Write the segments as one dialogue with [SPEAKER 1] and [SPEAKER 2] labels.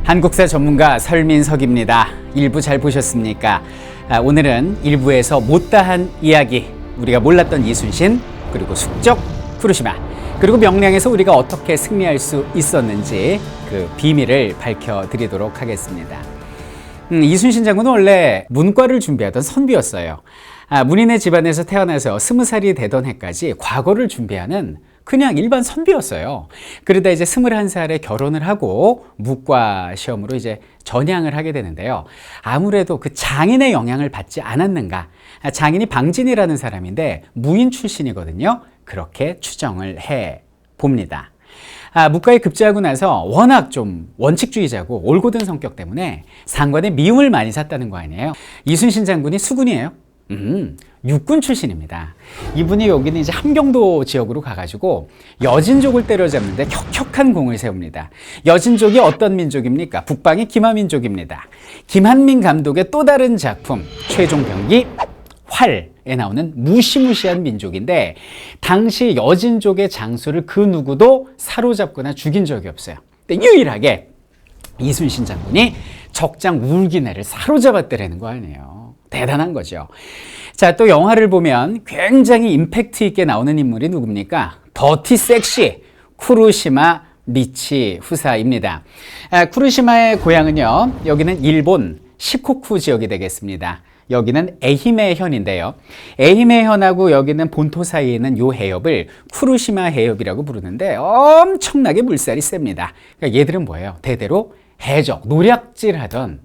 [SPEAKER 1] 한국사 전문가 설민석입니다. 1부 잘 보셨습니까? 오늘은 1부에서 못다한 이야기, 우리가 몰랐던 이순신, 그리고 숙적 쿠르시마, 그리고 명량에서 우리가 어떻게 승리할 수 있었는지 그 비밀을 밝혀드리도록 하겠습니다. 이순신 장군은 원래 문과를 준비하던 선비였어요. 문인의 집안에서 태어나서 20살이 되던 해까지 과거를 준비하는 그냥 일반 선비였어요. 그러다 이제 21살에 결혼을 하고 무과 시험으로 이제 전향을 하게 되는데요. 아무래도 그 장인의 영향을 받지 않았는가. 장인이 방진이라는 사람인데 무인 출신이거든요. 그렇게 추정을 해 봅니다. 무과에 급제하고 나서 워낙 좀 원칙주의자고 올곧은 성격 때문에 상관의 미움을 많이 샀다는 거 아니에요. 이순신 장군이 수군이에요. 육군 출신입니다. 이분이 여기는 이제 함경도 지역으로 가가지고 여진족을 때려잡는데 혁혁한 공을 세웁니다. 여진족이 어떤 민족입니까? 북방의 기마민족입니다. 김한민 감독의 또 다른 작품 최종병기 활에 나오는 무시무시한 민족인데 당시 여진족의 장수를 그 누구도 사로잡거나 죽인 적이 없어요. 근데 유일하게 이순신 장군이 적장 울기내를 사로잡았다라는 거 아니에요. 대단한 거죠. 자, 또 영화를 보면 굉장히 임팩트 있게 나오는 인물이 누굽니까? 더티 섹시 쿠르시마 미치 후사입니다. 쿠르시마의 고향은요, 여기는 일본 시코쿠 지역이 되겠습니다. 여기는 에히메 현인데요. 에히메 현하고 여기는 본토 사이에 있는 이 해협을 쿠르시마 해협이라고 부르는데 엄청나게 물살이 셉니다. 그러니까 얘들은 뭐예요? 대대로 해적, 노략질하던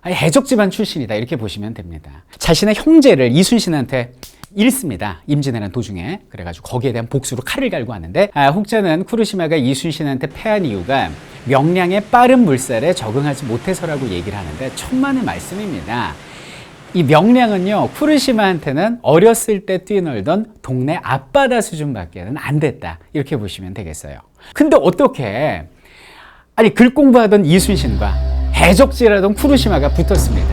[SPEAKER 1] 해적 집안 출신이다, 이렇게 보시면 됩니다. 자신의 형제를 이순신한테 잃습니다. 임진왜란 도중에. 그래가지고 거기에 대한 복수로 칼을 갈고 하는데 혹자는 쿠르시마가 이순신한테 패한 이유가 명량의 빠른 물살에 적응하지 못해서라고 얘기를 하는데 천만의 말씀입니다. 이 명량은요, 쿠르시마한테는 어렸을 때 뛰놀던 동네 앞바다 수준밖에는 안 됐다, 이렇게 보시면 되겠어요. 근데 어떻게 글 공부하던 이순신과 해적질하던 쿠르시마가 붙었습니다.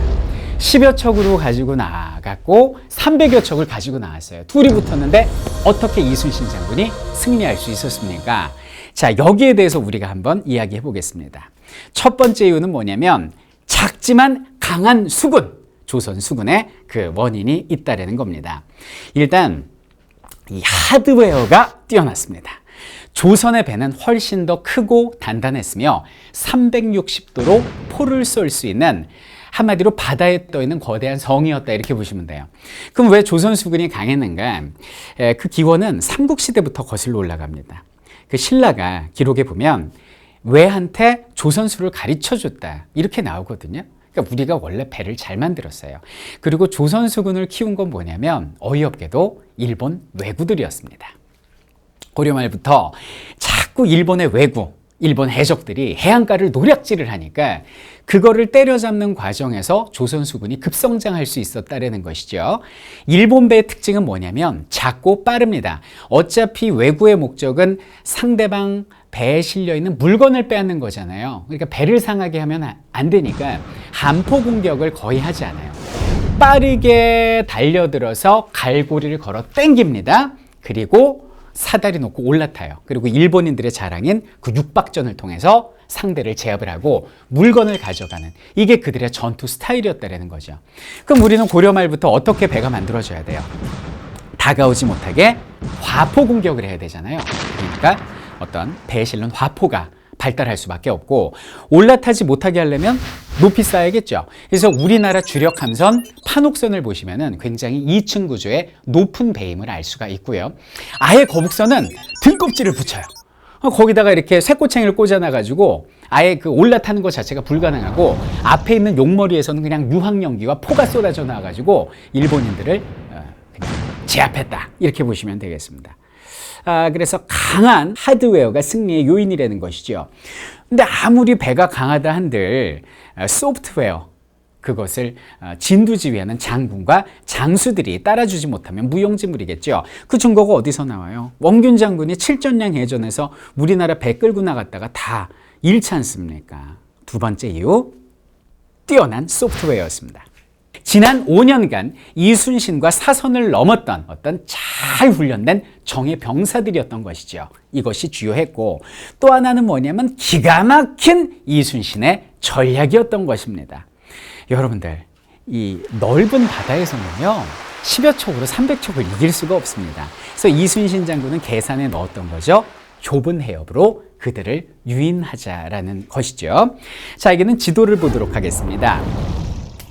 [SPEAKER 1] 10여 척으로 가지고 나갔고 300여 척을 가지고 나왔어요. 둘이 붙었는데 어떻게 이순신 장군이 승리할 수 있었습니까? 자, 여기에 대해서 우리가 한번 이야기해 보겠습니다. 첫 번째 이유는 뭐냐면 작지만 강한 수군, 조선 수군의 그 원인이 있다라는 겁니다. 일단 이 하드웨어가 뛰어났습니다. 조선의 배는 훨씬 더 크고 단단했으며 360도로 포를 쏠 수 있는, 한마디로 바다에 떠있는 거대한 성이었다, 이렇게 보시면 돼요. 그럼 왜 조선 수군이 강했는가? 그 기원은 삼국시대부터 거슬러 올라갑니다. 그 신라가 기록에 보면 외한테 조선수를 가르쳐줬다, 이렇게 나오거든요. 그러니까 우리가 원래 배를 잘 만들었어요. 그리고 조선 수군을 키운 건 뭐냐면 어이없게도 일본 왜구들이었습니다. 고려 말부터 자꾸 일본의 왜구, 일본 해적들이 해안가를 노략질을 하니까 그거를 때려잡는 과정에서 조선 수군이 급성장할 수 있었다는 것이죠. 일본 배의 특징은 뭐냐면 작고 빠릅니다. 어차피 왜구의 목적은 상대방 배에 실려있는 물건을 빼앗는 거잖아요. 그러니까 배를 상하게 하면 안 되니까 함포 공격을 거의 하지 않아요. 빠르게 달려들어서 갈고리를 걸어 땡깁니다. 그리고 사다리 놓고 올라타요. 그리고 일본인들의 자랑인 그 육박전을 통해서 상대를 제압을 하고 물건을 가져가는, 이게 그들의 전투 스타일이었다는 거죠. 그럼 우리는 고려 말부터 어떻게 배가 만들어져야 돼요? 다가오지 못하게 화포 공격을 해야 되잖아요. 그러니까 어떤 배에 실는 화포가 발달할 수밖에 없고, 올라타지 못하게 하려면 높이 쌓아야겠죠. 그래서 우리나라 주력 함선 판옥선을 보시면은 굉장히 2층 구조의 높은 배임을 알 수가 있고요. 아예 거북선은 등껍질을 붙여요. 거기다가 이렇게 쇠꼬챙이를 꽂아놔가지고 아예 그 올라타는 것 자체가 불가능하고, 앞에 있는 용머리에서는 그냥 유황연기와 포가 쏟아져 나와가지고 일본인들을 그냥 제압했다, 이렇게 보시면 되겠습니다. 그래서 강한 하드웨어가 승리의 요인이라는 것이죠. 근데 아무리 배가 강하다 한들 소프트웨어, 그것을 진두지휘하는 장군과 장수들이 따라주지 못하면 무용지물이겠죠. 그 증거가 어디서 나와요? 원균 장군이 칠전량 해전에서 우리나라 배 끌고 나갔다가 다 잃지 않습니까? 두 번째 이유, 뛰어난 소프트웨어였습니다. 지난 5년간 이순신과 사선을 넘었던 어떤 잘 훈련된 정예 병사들이었던 것이죠. 이것이 주요했고, 또 하나는 뭐냐면 기가 막힌 이순신의 전략이었던 것입니다. 여러분들, 이 넓은 바다에서는요 10여 척으로 300척을 이길 수가 없습니다. 그래서 이순신 장군은 계산에 넣었던 거죠. 좁은 해협으로 그들을 유인하자라는 것이죠. 자, 여기는 지도를 보도록 하겠습니다.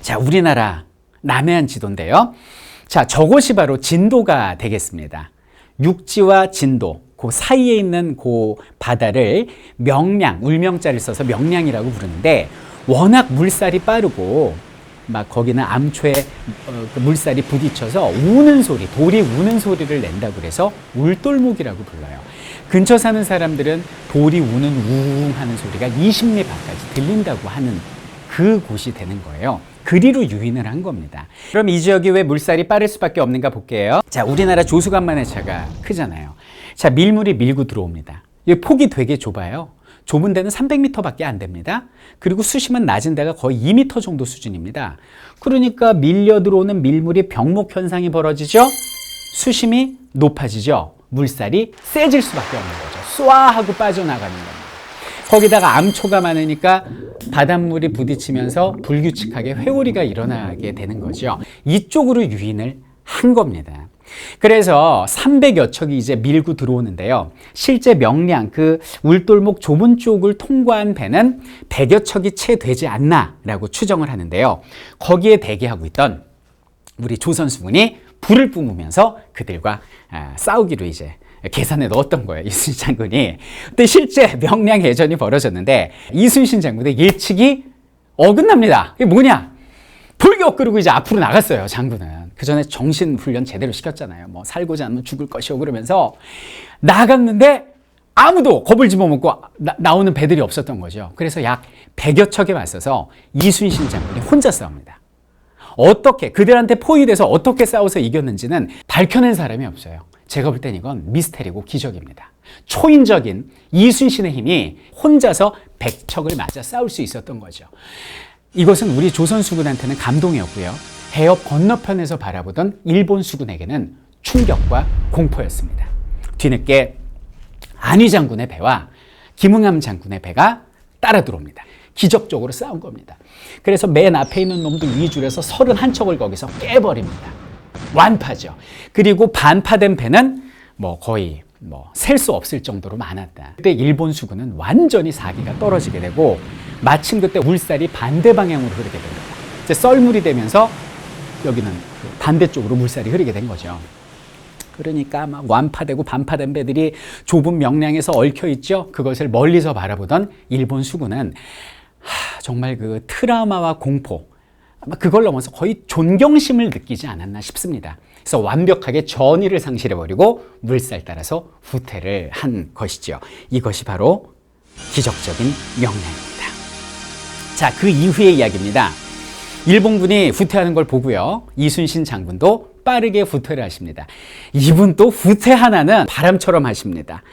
[SPEAKER 1] 자, 우리나라 남해안 지도인데요. 자, 저것이 바로 진도가 되겠습니다. 육지와 진도, 그 사이에 있는 그 바다를 명량, 울명자를 써서 명량이라고 부르는데, 워낙 물살이 빠르고 막 거기는 암초에 물살이 부딪혀서 우는 소리, 돌이 우는 소리를 낸다고 그래서 울돌목이라고 불러요. 근처 사는 사람들은 돌이 우는 우웅 하는 소리가 20리 밖까지 들린다고 하는 그 곳이 되는 거예요. 그리로 유인을 한 겁니다. 그럼 이 지역이 왜 물살이 빠를 수밖에 없는가 볼게요. 자, 우리나라 조수간만의 차가 크잖아요. 자, 밀물이 밀고 들어옵니다. 이 폭이 되게 좁아요. 좁은 데는 300m밖에 안 됩니다. 그리고 수심은 낮은 데가 거의 2m 정도 수준입니다. 그러니까 밀려 들어오는 밀물이 병목 현상이 벌어지죠. 수심이 높아지죠. 물살이 세질 수밖에 없는 거죠. 쏴 하고 빠져나가는 겁니다. 거기다가 암초가 많으니까 바닷물이 부딪히면서 불규칙하게 회오리가 일어나게 되는 거죠. 이쪽으로 유인을 한 겁니다. 그래서 300여 척이 이제 밀고 들어오는데요. 실제 명량, 그 울돌목 좁은 쪽을 통과한 배는 100여 척이 채 되지 않나라고 추정을 하는데요. 거기에 대기하고 있던 우리 조선수군이 불을 뿜으면서 그들과 싸우기로 이제 계산에 넣었던 거예요, 이순신 장군이. 근데 실제 명량 해전이 벌어졌는데 이순신 장군의 예측이 어긋납니다. 이게 뭐냐? 불교 끄르고 이제 앞으로 나갔어요, 장군은. 그 전에 정신훈련 제대로 시켰잖아요. 뭐 살고자 하면 죽을 것이오 그러면서 나갔는데 아무도 겁을 집어먹고 나오는 배들이 없었던 거죠. 그래서 약 100여 척에 맞서서 이순신 장군이 혼자 싸웁니다. 어떻게, 그들한테 포위돼서 어떻게 싸워서 이겼는지는 밝혀낸 사람이 없어요. 제가 볼 땐 이건 미스테리고 기적입니다. 초인적인 이순신의 힘이 혼자서 100척을 맞아 싸울 수 있었던 거죠. 이것은 우리 조선 수군한테는 감동이었고요. 해협 건너편에서 바라보던 일본 수군에게는 충격과 공포였습니다. 뒤늦게 안위 장군의 배와 김응암 장군의 배가 따라 들어옵니다. 기적적으로 싸운 겁니다. 그래서 맨 앞에 있는 놈도 2줄에서 31척을 거기서 깨버립니다. 완파죠. 그리고 반파된 배는 거의 셀 수 없을 정도로 많았다. 그때 일본 수군은 완전히 사기가 떨어지게 되고 마침 그때 물살이 반대 방향으로 흐르게 됩니다. 이제 썰물이 되면서 여기는 반대쪽으로 물살이 흐르게 된 거죠. 그러니까 막 완파되고 반파된 배들이 좁은 명량에서 얽혀 있죠. 그것을 멀리서 바라보던 일본 수군은 정말 그 트라우마와 공포, 그걸 넘어서 거의 존경심을 느끼지 않았나 싶습니다. 그래서 완벽하게 전의를 상실해버리고 물살 따라서 후퇴를 한 것이죠. 이것이 바로 기적적인 명량입니다. 자, 그 이후의 이야기입니다. 일본군이 후퇴하는 걸 보고요, 이순신 장군도 빠르게 후퇴를 하십니다. 이분 또 후퇴 하나는 바람처럼 하십니다.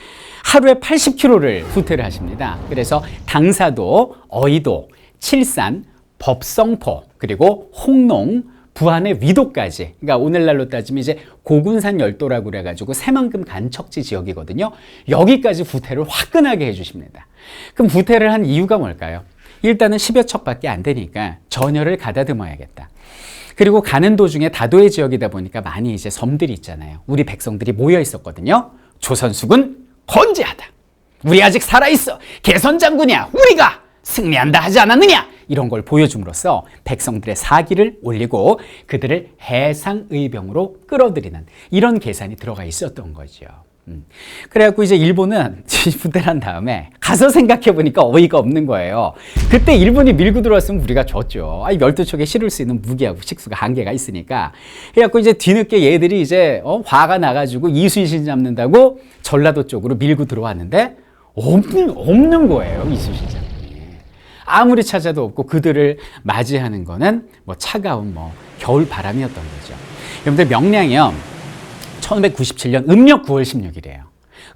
[SPEAKER 1] 하루에 80km를 후퇴를 하십니다. 그래서 당사도, 어이도, 칠산, 법성포, 그리고 홍농, 부안의 위도까지, 그러니까 오늘날로 따지면 이제 고군산 열도라고 그래가지고 새만금 간척지 지역이거든요. 여기까지 후퇴를 화끈하게 해주십니다. 그럼 후퇴를 한 이유가 뭘까요? 일단은 10여 척밖에 안 되니까 전열을 가다듬어야겠다. 그리고 가는 도중에 다도해 지역이다 보니까 많이 이제 섬들이 있잖아요. 우리 백성들이 모여 있었거든요. 조선수군 건재하다. 우리 아직 살아있어. 개선 장군이야. 우리가 승리한다 하지 않았느냐. 이런 걸 보여줌으로써 백성들의 사기를 올리고 그들을 해상의병으로 끌어들이는 이런 계산이 들어가 있었던 거죠. 그래갖고 이제 일본은 후퇴를 한 다음에 가서 생각해보니까 어이가 없는 거예요. 그때 일본이 밀고 들어왔으면 우리가 졌죠. 12척에 실을 수 있는 무기하고 식수가 한계가 있으니까. 그래갖고 이제 뒤늦게 얘들이 이제 화가 나가지고 이순신 잡는다고 전라도 쪽으로 밀고 들어왔는데 없는 거예요, 이순신 장군이. 아무리 찾아도 없고 그들을 맞이하는 거는 차가운 겨울 바람이었던 거죠. 여러분들 명량이요, 1597년 음력 9월 16일이에요.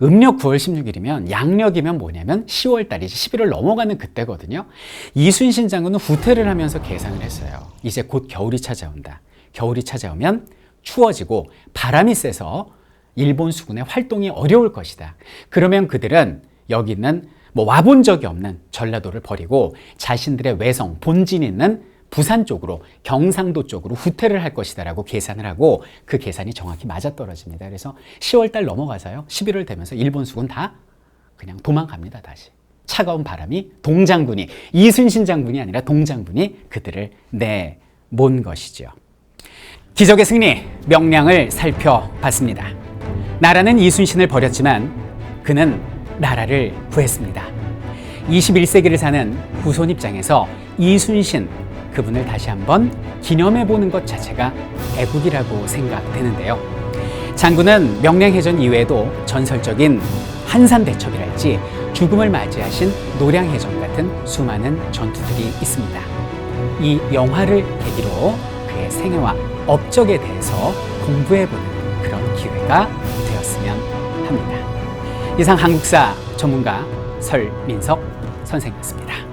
[SPEAKER 1] 음력 9월 16일이면 양력이면 뭐냐면 10월 달이지 11월 넘어가는 그때거든요. 이순신 장군은 후퇴를 하면서 계산을 했어요. 이제 곧 겨울이 찾아온다. 겨울이 찾아오면 추워지고 바람이 세서 일본 수군의 활동이 어려울 것이다. 그러면 그들은 여기 있는 와본 적이 없는 전라도를 버리고 자신들의 외성, 본진 있는 부산 쪽으로, 경상도 쪽으로 후퇴를 할 것이다라고 계산을 하고 그 계산이 정확히 맞아떨어집니다. 그래서 10월 달 넘어가서요. 11월 되면서 일본 수군 다 그냥 도망갑니다. 다시. 차가운 바람이 동장군이, 이순신 장군이 아니라 동장군이 그들을 내몬 것이죠. 기적의 승리, 명량을 살펴봤습니다. 나라는 이순신을 버렸지만 그는 나라를 구했습니다. 21세기를 사는 후손 입장에서 이순신, 그분을 다시 한번 기념해보는 것 자체가 애국이라고 생각되는데요. 장군은 명량해전 이외에도 전설적인 한산대첩이랄지 죽음을 맞이하신 노량해전 같은 수많은 전투들이 있습니다. 이 영화를 계기로 그의 생애와 업적에 대해서 공부해보는 그런 기회가 되었으면 합니다. 이상 한국사 전문가 설민석 선생이었습니다.